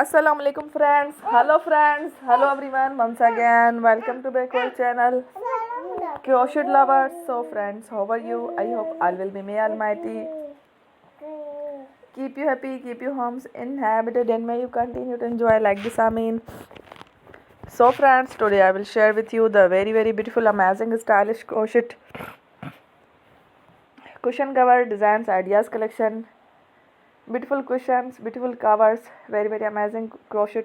Assalamu alaikum friends. Hello friends. Hello everyone. Once again, welcome to Decorative channel. Crochet lovers. So friends, how are you? I hope all will be may Almighty keep you happy, keep you homes inhabited, and may you continue to enjoy like this. Amin. So friends, today I will share with you the very beautiful, amazing, stylish crochet cushion cover designs ideas collection. Beautiful cushions, beautiful covers, very amazing crochet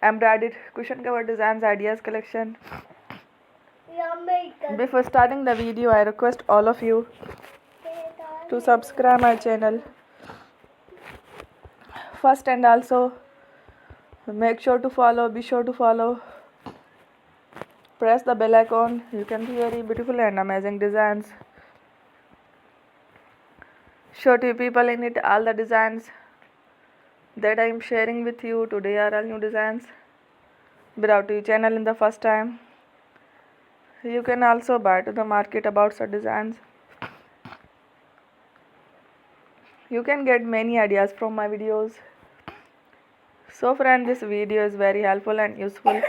embroidered cushion cover designs ideas collection. Before starting the video, I request all of you to subscribe my channel first, and also make sure to follow, be sure to follow, press the bell icon. You can see very beautiful and amazing designs. Show to people in it all the designs that I am sharing with you today are all new designs brought to your channel in the first time. You can also buy to the market about such designs. You can get many ideas from my videos. So friend, this video is very helpful and useful.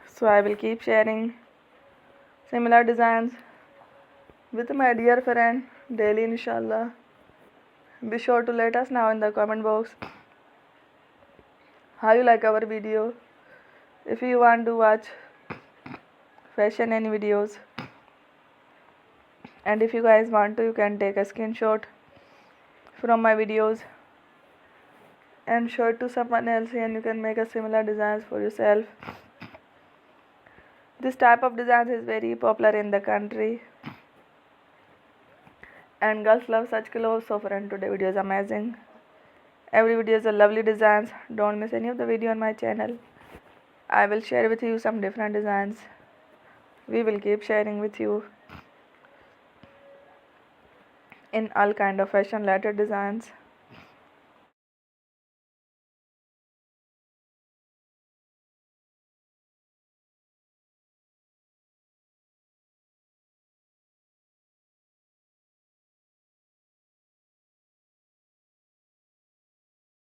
So I will keep sharing similar designs with my dear friend daily, inshallah. Be sure to let us know in the comment box how you like our video. If you want to watch fashion and videos, and if you guys want to, you can take a screenshot from my videos and show it to someone else, and you can make a similar designs for yourself. This type of designs is very popular in the country and girls love such clothes. So friend, today video is amazing. Every video is a lovely designs. Don't miss any of the video on my channel. I will share with you some different designs. We will keep sharing with you in all kind of fashion related designs.